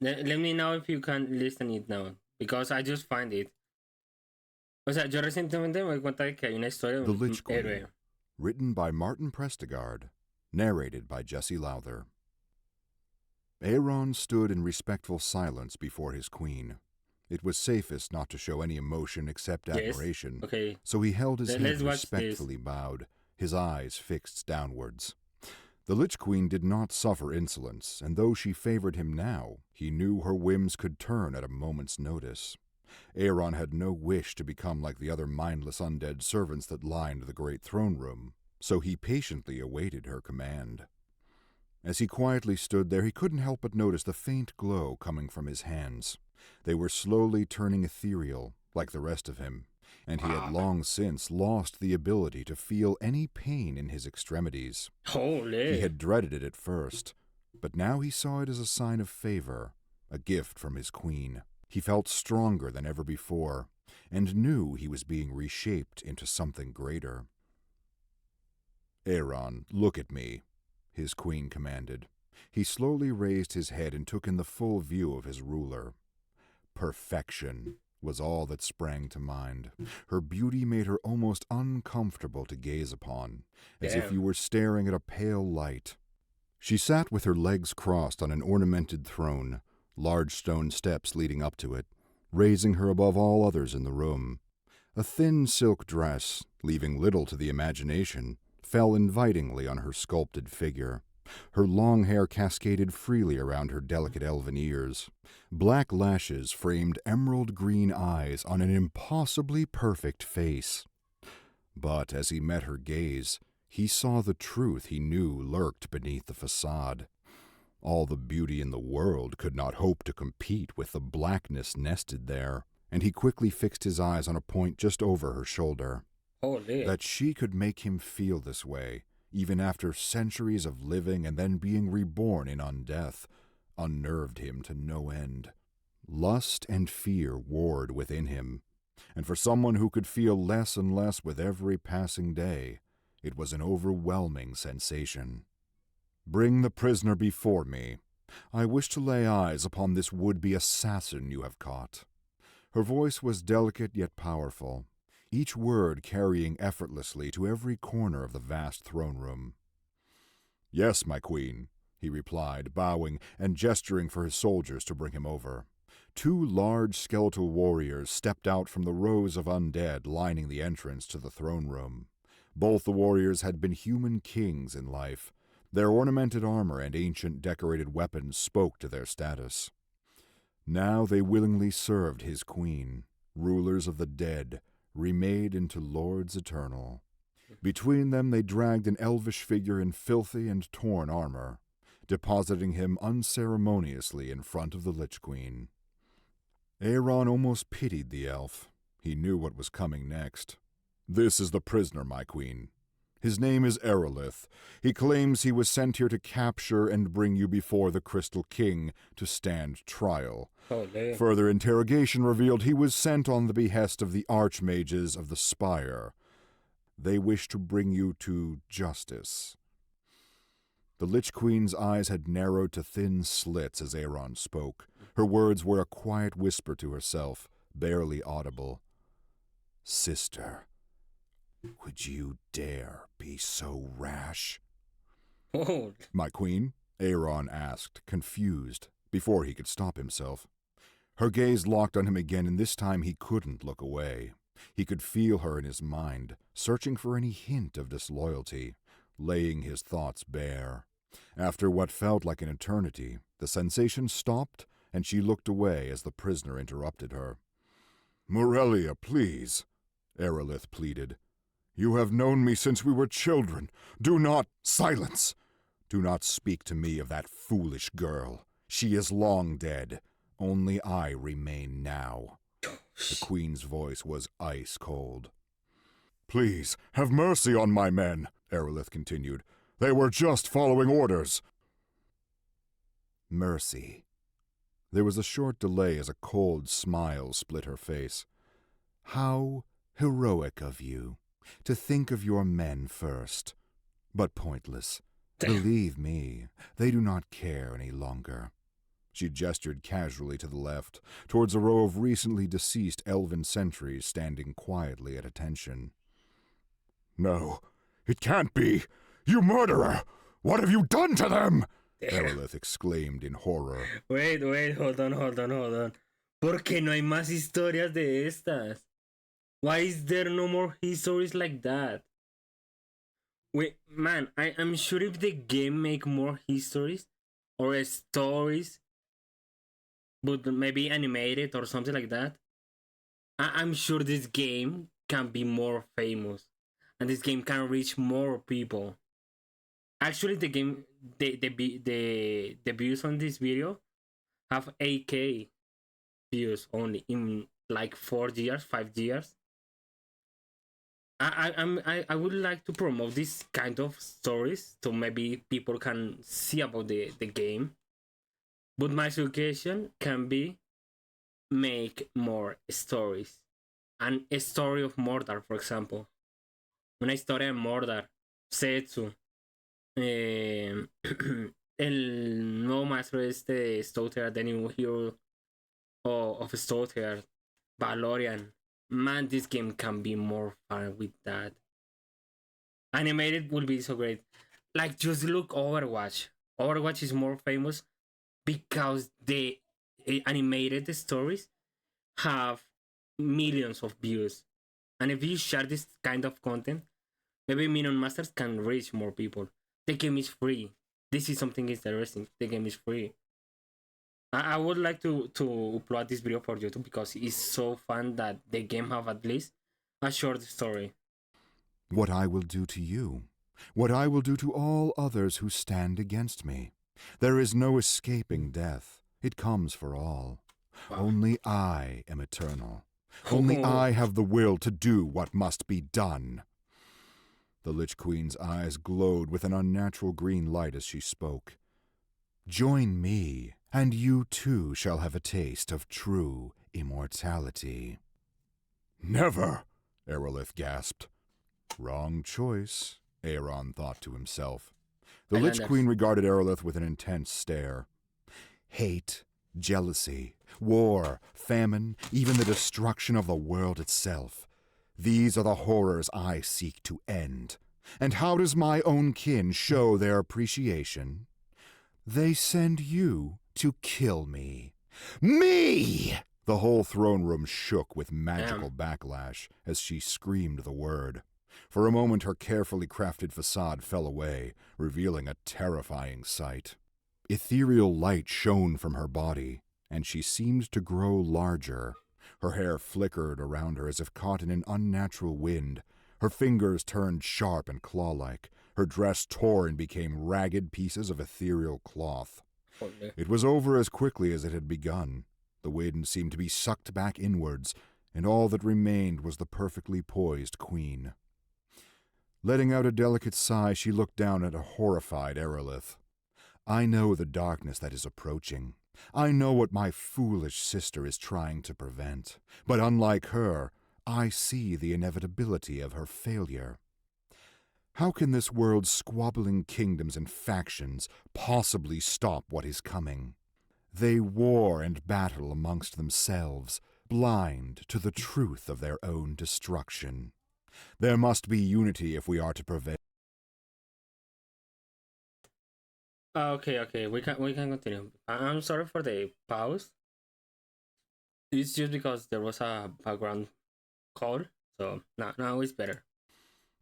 Let me know if you can listen it now. Because I just find it. O sea, yo recientemente me di cuenta de que hay una historia de The un Lich héroe. Queen, written by Martin Prestegard, narrated by Jesse Lowther. Aaron stood in respectful silence before his queen. It was safest not to show any emotion except admiration, Okay. so he held his head Let's watch respectfully this. bowed, his eyes fixed downwards. The Lich Queen did not suffer insolence, and though she favored him now, he knew her whims could turn at a moment's notice. Aaron had no wish to become like the other mindless undead servants that lined the great throne room, so he patiently awaited her command. As he quietly stood there, he couldn't help but notice the faint glow coming from his hands. They were slowly turning ethereal, like the rest of him, and he had long since lost the ability to feel any pain in his extremities. Holy. He had dreaded it at first, but now he saw it as a sign of favor, a gift from his queen. He felt stronger than ever before, and knew he was being reshaped into something greater. Aaron, look at me, his queen commanded. He slowly raised his head and took in the full view of his ruler. Perfection was all that sprang to mind. Her beauty made her almost uncomfortable to gaze upon, as if you were staring at a pale light. She sat with her legs crossed on an ornamented throne, large stone steps leading up to it, raising her above all others in the room. A thin silk dress, leaving little to the imagination, fell invitingly on her sculpted figure. Her long hair cascaded freely around her delicate elven ears. Black lashes framed emerald green eyes on an impossibly perfect face. But as he met her gaze, he saw the truth he knew lurked beneath the facade. All the beauty in the world could not hope to compete with the blackness nested there, and he quickly fixed his eyes on a point just over her shoulder. Holy. That she could make him feel this way, even after centuries of living and then being reborn in undeath, unnerved him to no end. Lust and fear warred within him, and for someone who could feel less and less with every passing day, it was an overwhelming sensation. Bring the prisoner before me. I wish to lay eyes upon this would-be assassin you have caught. Her voice was delicate yet powerful, each word carrying effortlessly to every corner of the vast throne room. Yes, my queen, he replied, bowing and gesturing for his soldiers to bring him over. Two large skeletal warriors stepped out from the rows of undead lining the entrance to the throne room. Both the warriors had been human kings in life. Their ornamented armor and ancient decorated weapons spoke to their status. Now they willingly served his queen, rulers of the dead, remade into lords eternal. Between them they dragged an elvish figure in filthy and torn armor, depositing him unceremoniously in front of the Lich Queen. Aaron almost pitied the elf. He knew what was coming next. This is the prisoner, my queen. His name is Aerolith. He claims he was sent here to capture and bring you before the Crystal King to stand trial. Holy. Further interrogation revealed he was sent on the behest of the Archmages of the Spire. They wish to bring you to justice. The Lich Queen's eyes had narrowed to thin slits as Aaron spoke. Her words were a quiet whisper to herself, barely audible. Sister, would you dare be so rash? Oh. My queen? Aaron asked, confused, before he could stop himself. Her gaze locked on him again, and this time he couldn't look away. He could feel her in his mind, searching for any hint of disloyalty, laying his thoughts bare. After what felt like an eternity, the sensation stopped, and she looked away as the prisoner interrupted her. Morellia, please, Aerolith pleaded. You have known me since we were children. Do not— Silence! Do not speak to me of that foolish girl. She is long dead. Only I remain now. The queen's voice was ice cold. Please, have mercy on my men, Aerolith continued. They were just following orders. Mercy. There was a short delay as a cold smile split her face. How heroic of you to think of your men first. But pointless. Believe me, they do not care any longer. She gestured casually to the left, towards a row of recently deceased elven sentries standing quietly at attention. No, it can't be! You murderer! What have you done to them? Aerolith exclaimed in horror. Wait, hold on. ¿Por qué no hay más historias de estas? Why is there no more histories like that? Wait, man, I'm sure if the game make more histories or stories, but maybe animated or something like that, I'm sure this game can be more famous and this game can reach more people. Actually, the game, the views on this video have 8K views only in like 4 years, 5 years. I would like to promote this kind of stories so maybe people can see about the game. But my suggestion can be make more stories. And a story of Mordor, for example. Una historia de Mordor, Setsu, el nuevo maestro de Stouther, the new hero of Stouther, Valorian. Man, this game can be more fun with that. Animated will be so great. Like, just look Overwatch. Overwatch is more famous because the animated stories have millions of views. And if you share this kind of content, maybe Minion Masters can reach more people. The game is free. This is something interesting. The game is free. I would like to upload this video for YouTube because it's so fun that the game have at least a short story. What I will do to you, what I will do to all others who stand against me. There is no escaping death. It comes for all. Wow. Only I am eternal. Only I have the will to do what must be done. The Lich Queen's eyes glowed with an unnatural green light as she spoke. Join me, and you too shall have a taste of true immortality. Never, Aerolith gasped. Wrong choice, Aeron thought to himself. The Lich Queen regarded Aerolith with an intense stare. Hate, jealousy, war, famine, even the destruction of the world itself. These are the horrors I seek to end. And how does my own kin show their appreciation? They send you to kill me. Me! The whole throne room shook with magical backlash as she screamed the word. For a moment her carefully crafted facade fell away, revealing a terrifying sight. Ethereal light shone from her body, and she seemed to grow larger. Her hair flickered around her as if caught in an unnatural wind. Her fingers turned sharp and claw-like. Her dress tore and became ragged pieces of ethereal cloth. It was over as quickly as it had begun. The wind seemed to be sucked back inwards, and all that remained was the perfectly poised queen. Letting out a delicate sigh, she looked down at a horrified Aerolith. I know the darkness that is approaching. I know what my foolish sister is trying to prevent. But unlike her, I see the inevitability of her failure. How can this world's squabbling kingdoms and factions possibly stop what is coming? They war and battle amongst themselves, blind to the truth of their own destruction. There must be unity if we are to prevent. Okay, we can continue. I'm sorry for the pause. It's just because there was a background call, so now it's better.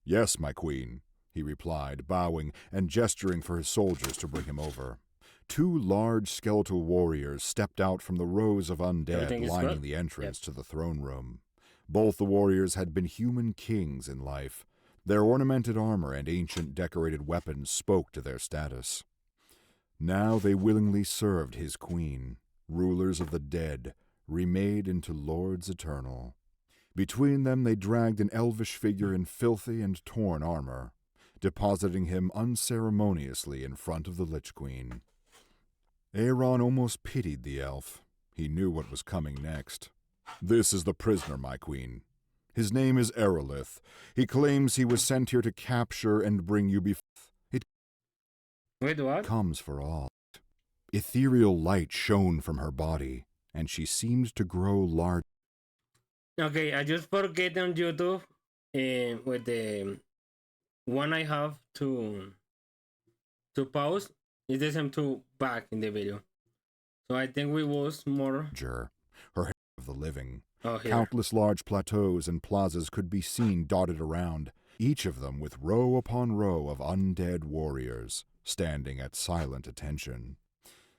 Yes, my queen, he replied, bowing and gesturing for his soldiers to bring him over. Two large skeletal warriors stepped out from the rows of undead lining the entrance to the throne room. Both the warriors had been human kings in life. Their ornamented armor and ancient decorated weapons spoke to their status. Now they willingly served his queen, rulers of the dead, remade into lords eternal. Between them they dragged an elvish figure in filthy and torn armor, depositing him unceremoniously in front of the Lich Queen. Aeron almost pitied the elf. He knew what was coming next. This is the prisoner, my queen. His name is Aerolith. He claims he was sent here to capture and bring you before. It Wait, what? comes for all. Ethereal light shone from her body, and she seemed to grow large. Okay, I just forget on YouTube with the one I have to pause. It doesn't to back in the video. So I think we was more. Her head of the living. Oh, here. Countless large plateaus and plazas could be seen dotted around, each of them with row upon row of undead warriors, standing at silent attention.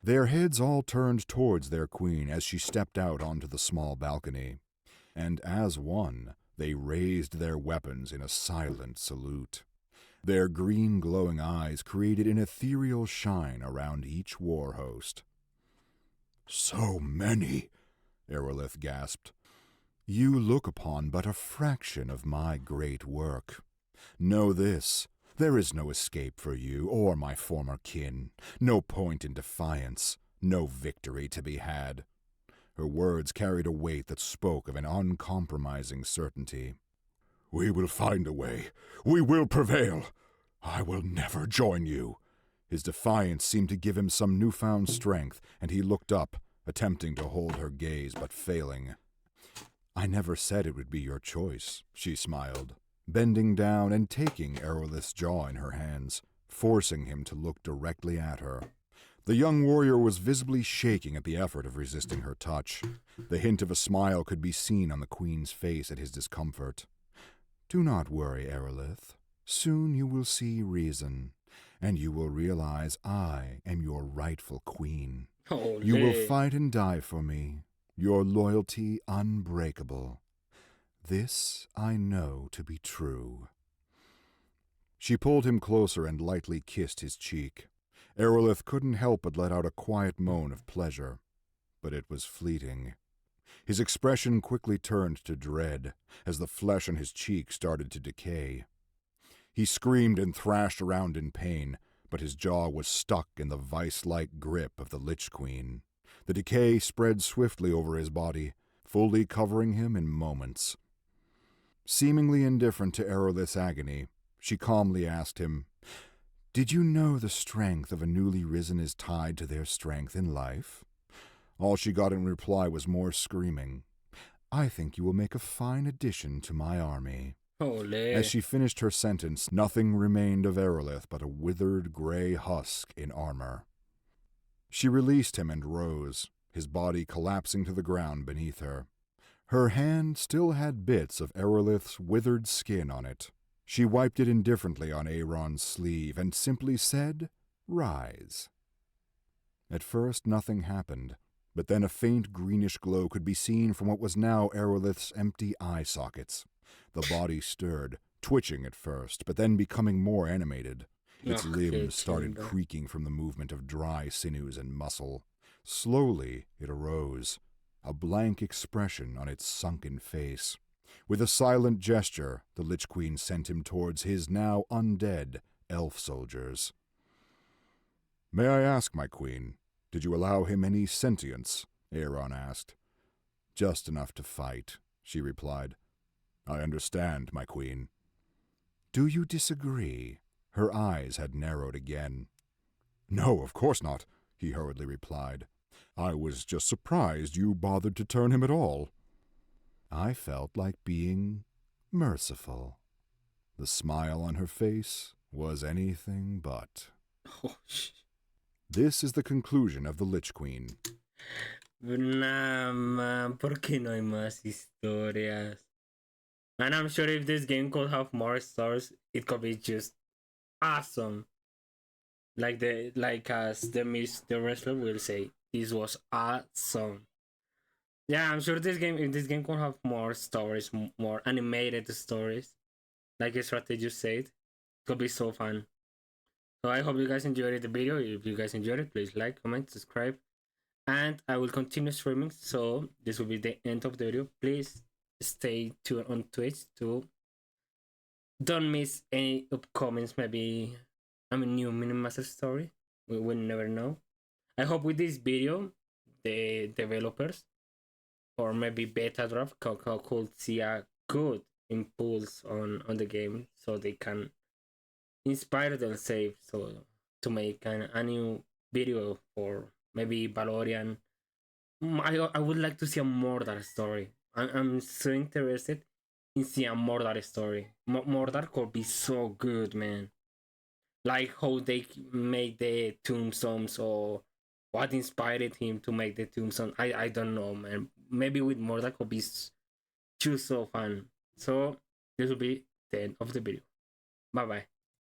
Their heads all turned towards their queen as she stepped out onto the small balcony, and as one, they raised their weapons in a silent salute. Their green glowing eyes created an ethereal shine around each war host. "So many," Aerolith gasped. "You look upon but a fraction of my great work. Know this, there is no escape for you or my former kin, no point in defiance, no victory to be had." Her words carried a weight that spoke of an uncompromising certainty. "We will find a way. We will prevail. I will never join you." His defiance seemed to give him some newfound strength, and he looked up, attempting to hold her gaze but failing. "I never said it would be your choice," she smiled, bending down and taking Aerolith's jaw in her hands, forcing him to look directly at her. The young warrior was visibly shaking at the effort of resisting her touch. The hint of a smile could be seen on the queen's face at his discomfort. "Do not worry, Aerolith. Soon you will see reason, and you will realize I am your rightful queen. Holy. You will fight and die for me, your loyalty unbreakable. This I know to be true." She pulled him closer and lightly kissed his cheek. Aerolith couldn't help but let out a quiet moan of pleasure, but it was fleeting. His expression quickly turned to dread as the flesh on his cheek started to decay. He screamed and thrashed around in pain, but his jaw was stuck in the vice-like grip of the Lich Queen. The decay spread swiftly over his body, fully covering him in moments. Seemingly indifferent to Aerolith's agony, she calmly asked him, "Did you know the strength of a newly risen is tied to their strength in life?" All she got in reply was more screaming. "I think you will make a fine addition to my army." Holy. As she finished her sentence, nothing remained of Aerolith but a withered gray husk in armor. She released him and rose, his body collapsing to the ground beneath her. Her hand still had bits of Aerolith's withered skin on it. She wiped it indifferently on Aaron's sleeve and simply said, "Rise." At first nothing happened, but then a faint greenish glow could be seen from what was now Aerolith's empty eye sockets. The body stirred, twitching at first, but then becoming more animated. Its limbs started creaking from the movement of dry sinews and muscle. Slowly it arose, a blank expression on its sunken face. With a silent gesture, the Lich Queen sent him towards his now undead elf soldiers. "May I ask, my queen, did you allow him any sentience?" Aaron asked. "Just enough to fight," she replied. "I understand, my queen." "Do you disagree?" Her eyes had narrowed again. "No, of course not," he hurriedly replied. "I was just surprised you bothered to turn him at all." I felt like being merciful. The smile on her face was anything but. Oh, This is the conclusion of the Lich Queen. nah, man, ¿por qué no hay más historias? And I'm sure if this game could have more stars, it could be just awesome. Like as the wrestler will say, this was awesome. Yeah, I'm sure if this game could have more stories, more animated stories, like a strategy said, it could be so fun. So I hope you guys enjoyed the video. If you guys enjoyed it, please like, comment, subscribe, and I will continue streaming. So this will be the end of the video. Please stay tuned on Twitch to don't miss any upcoming maybe new Minion Masters story. We will never know. I hope with this video the developers or maybe beta draft could see a good impulse on the game so they can inspire themselves so to make a new video for maybe Valorian. I would like to see a Mordor story. I'm so interested in seeing a Mordor story. Mordor could be so good, man. Like how they make the tombstones, or what inspired him to make the tombstone. I don't know, man. Maybe with Mordor could be too so fun. So this will be the end of the video. Bye bye.